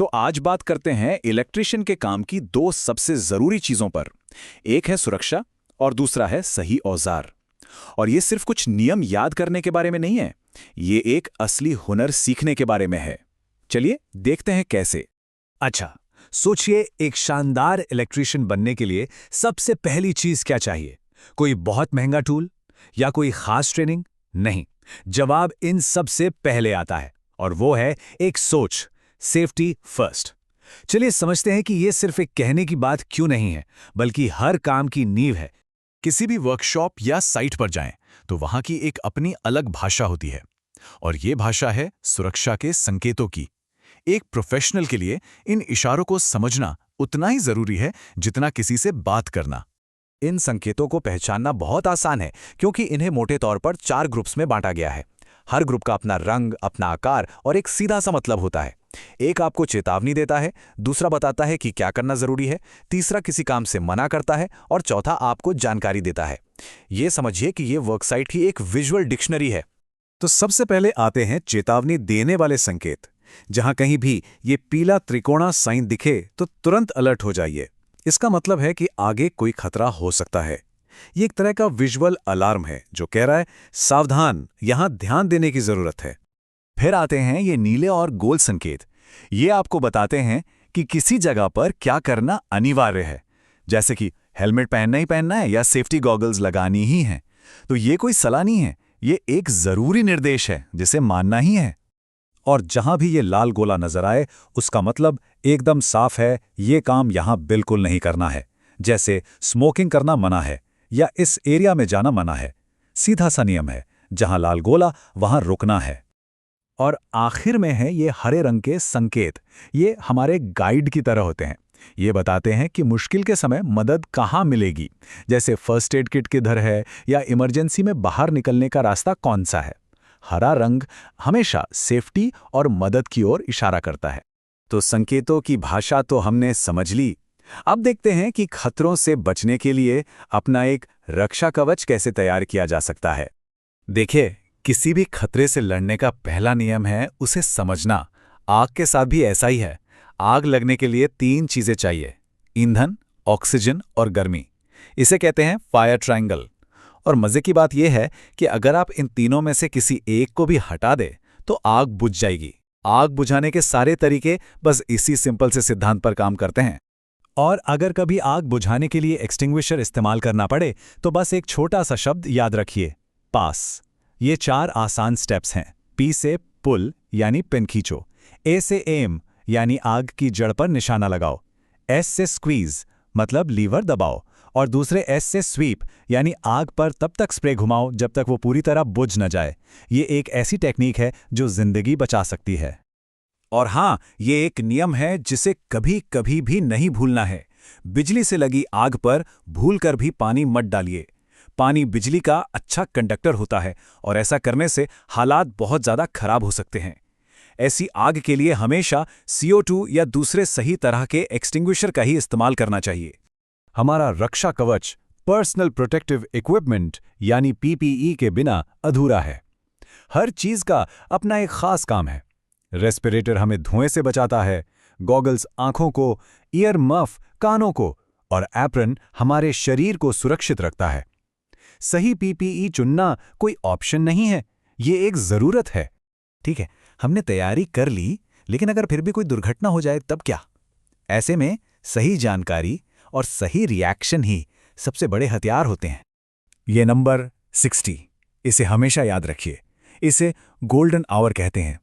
तो आज बात करते हैं इलेक्ट्रिशियन के काम की दो सबसे जरूरी चीजों पर। एक है सुरक्षा और दूसरा है सही औजार। और ये सिर्फ कुछ नियम याद करने के बारे में नहीं है, ये एक असली हुनर सीखने के बारे में है। चलिए देखते हैं कैसे। अच्छा, सोचिए एक शानदार इलेक्ट्रिशियन बनने के लिए सबसे पहली चीज क्या चाहिए? कोई बहुत महंगा टूल या कोई खास ट्रेनिंग? नहीं, जवाब इन सब से पहले आता है और वो है एक सोच, सेफ्टी फर्स्ट। चलिए समझते हैं कि ये सिर्फ एक कहने की बात क्यों नहीं है, बल्कि हर काम की नींव है। किसी भी वर्कशॉप या साइट पर जाएं तो वहां की एक अपनी अलग भाषा होती है, और ये भाषा है सुरक्षा के संकेतों की। एक प्रोफेशनल के लिए इन इशारों को समझना उतना ही जरूरी है जितना किसी से बात करना। इन संकेतों को पहचानना बहुत आसान है क्योंकि इन्हें मोटे तौर पर 4 ग्रुप्स में बांटा गया है। हर ग्रुप का अपना रंग, अपना आकार और एक सीधा सा मतलब होता है। एक आपको चेतावनी देता है, दूसरा बताता है कि क्या करना जरूरी है, तीसरा किसी काम से मना करता है और चौथा आपको जानकारी देता है। ये समझिए कि ये वर्कसाइट की एक विजुअल डिक्शनरी है। तो सबसे पहले आते हैं चेतावनी देने वाले संकेत। जहां कहीं भी ये पीला त्रिकोणा साइन दिखे तो तुरंत अलर्ट हो जाइए। इसका मतलब है कि आगे कोई खतरा हो सकता है। ये एक तरह का विजुअल अलार्म है जो कह रहा है सावधान, यहां ध्यान देने की जरूरत है। फिर आते हैं ये नीले और गोल संकेत। ये आपको बताते हैं कि किसी जगह पर क्या करना अनिवार्य है, जैसे कि हेलमेट पहनना ही पहनना है या सेफ्टी गॉगल्स लगानी ही है। तो ये कोई सलाह नहीं है, ये एक जरूरी निर्देश है जिसे मानना ही है। और जहां भी ये लाल गोला नजर आए उसका मतलब एकदम साफ है, ये काम यहां बिल्कुल नहीं करना है। जैसे स्मोकिंग करना मना है या इस एरिया में जाना मना है। सीधा सा नियम है, जहां लाल गोला वहां रुकना है। और आखिर में है ये हरे रंग के संकेत। ये हमारे गाइड की तरह होते हैं। ये बताते हैं कि मुश्किल के समय मदद कहाँ मिलेगी, जैसे फर्स्ट एड किट किधर है या इमरजेंसी में बाहर निकलने का रास्ता कौन सा है। हरा रंग हमेशा सेफ्टी और मदद की ओर इशारा करता है। तो संकेतों की भाषा तो हमने समझ ली। अब देखते हैं कि खतरों से बचने के लिए अपना एक रक्षा कवच कैसे तैयार किया जा सकता है। देखिए, किसी भी खतरे से लड़ने का पहला नियम है उसे समझना। आग के साथ भी ऐसा ही है। आग लगने के लिए 3 चीजें चाहिए: ईंधन, ऑक्सीजन और गर्मी। इसे कहते हैं फायर ट्रायंगल। और मजे की बात यह है कि अगर आप इन तीनों में से किसी एक को भी हटा दे तो आग बुझ जाएगी। आग बुझाने के सारे तरीके बस इसी सिंपल से सिद्धांत पर काम करते हैं। और अगर कभी आग बुझाने के लिए एक्सटिंग्विशर इस्तेमाल करना पड़े तो बस एक छोटा सा शब्द याद रखिए, पास। ये 4 आसान स्टेप्स हैं। पी से पुल यानी पिन खींचो, ए से एम यानी आग की जड़ पर निशाना लगाओ, एस से स्क्वीज मतलब लीवर दबाओ और दूसरे एस से स्वीप यानी आग पर तब तक स्प्रे घुमाओ जब तक वो पूरी तरह बुझ न जाए। ये एक ऐसी टेक्निक है जो जिंदगी बचा सकती है। और हाँ, ये एक नियम है जिसे कभी कभी भी नहीं भूलना है। बिजली से लगी आग पर भूलकर भी पानी मत डालिए। पानी बिजली का अच्छा कंडक्टर होता है और ऐसा करने से हालात बहुत ज्यादा खराब हो सकते हैं। ऐसी आग के लिए हमेशा CO2 या दूसरे सही तरह के एक्सटिंग्विशर का ही इस्तेमाल करना चाहिए। हमारा रक्षा कवच, पर्सनल प्रोटेक्टिव इक्विपमेंट यानी PPE के बिना अधूरा है। हर चीज का अपना एक खास काम है। रेस्पिरेटर हमें धुएं से बचाता है, गॉगल्स आंखों को, ईयर मफ कानों को और एप्रन हमारे शरीर को सुरक्षित रखता है। सही PPE चुनना कोई ऑप्शन नहीं है, ये एक जरूरत है। ठीक है, हमने तैयारी कर ली, लेकिन अगर फिर भी कोई दुर्घटना हो जाए तब क्या? ऐसे में सही जानकारी और सही रिएक्शन ही सबसे बड़े हथियार होते हैं। ये नंबर 60, इसे हमेशा याद रखिए। इसे गोल्डन आवर कहते हैं।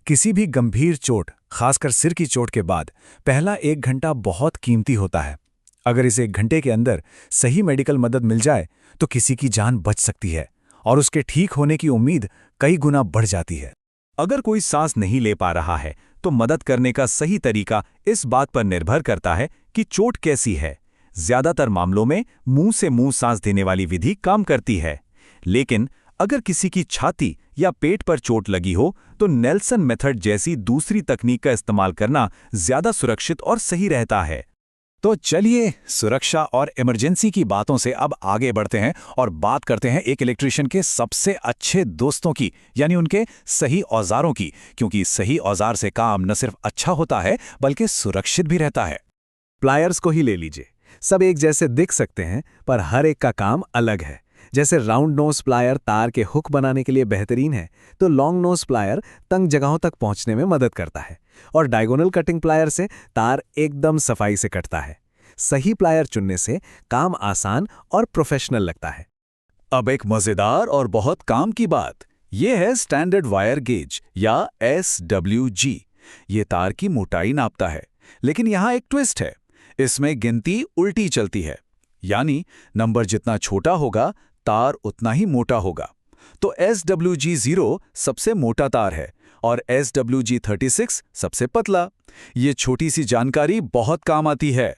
किसी भी गंभीर चोट, खासकर सिर की चोट के बाद पहला 1 घंटा बहुत कीमती होता है। अगर इस 1 घंटे के अंदर सही मेडिकल मदद मिल जाए तो किसी की जान बच सकती है और उसके ठीक होने की उम्मीद कई गुना बढ़ जाती है। अगर कोई सांस नहीं ले पा रहा है तो मदद करने का सही तरीका इस बात पर निर्भर करता है कि चोट कैसी है। ज्यादातर मामलों में मुंह से मुंह सांस देने वाली विधि काम करती है, लेकिन अगर किसी की छाती या पेट पर चोट लगी हो तो नेल्सन मेथड जैसी दूसरी तकनीक का इस्तेमाल करना ज्यादा सुरक्षित और सही रहता है। तो चलिए सुरक्षा और इमरजेंसी की बातों से अब आगे बढ़ते हैं और बात करते हैं एक इलेक्ट्रिशियन के सबसे अच्छे दोस्तों की, यानी उनके सही औजारों की, क्योंकि सही औजार से काम न सिर्फ अच्छा होता है बल्कि सुरक्षित भी रहता है। प्लायर्स को ही ले लीजिए। सब एक जैसे दिख सकते हैं, पर हर एक का काम अलग है। जैसे राउंड नोज प्लायर तार के हुक बनाने के लिए बेहतरीन है, तो लॉन्ग नोज प्लायर तंग जगहों तक पहुंचने में मदद करता है, और डायगोनल कटिंग प्लायर से तार एकदम सफाई से कटता है। सही प्लायर चुनने से काम आसान और प्रोफेशनल लगता है। अब एक मजेदार और बहुत काम की बात, यह है स्टैंडर्ड वायर गेज या SWG। ये तार की मोटाई नापता है, लेकिन यहां एक ट्विस्ट है। इसमें गिनती उल्टी चलती है, यानी नंबर जितना छोटा होगा तार उतना ही मोटा होगा। तो SWG0 सबसे मोटा तार है और SWG36 सबसे पतला। ये छोटी सी जानकारी बहुत काम आती है।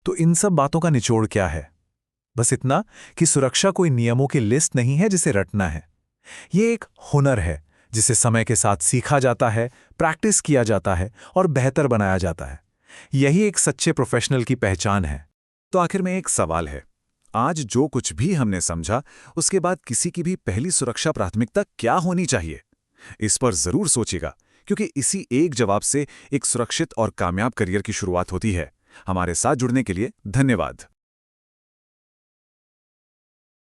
तो इन सब बातों का निचोड़ क्या है? बस इतना कि सुरक्षा कोई नियमों की लिस्ट नहीं है जिसे रटना है। ये एक हुनर है जिसे समय के साथ सीखा जाता है, प्रैक्टिस किया जाता है और बेहतर बनाया जाता है। यही एक सच्चे प्रोफेशनल की पहचान है। तो आखिर में एक सवाल है, आज जो कुछ भी हमने समझा उसके बाद किसी की भी पहली सुरक्षा प्राथमिकता क्या होनी चाहिए? इस पर जरूर सोचिएगा, क्योंकि इसी एक जवाब से एक सुरक्षित और कामयाब करियर की शुरुआत होती है। हमारे साथ जुड़ने के लिए धन्यवाद।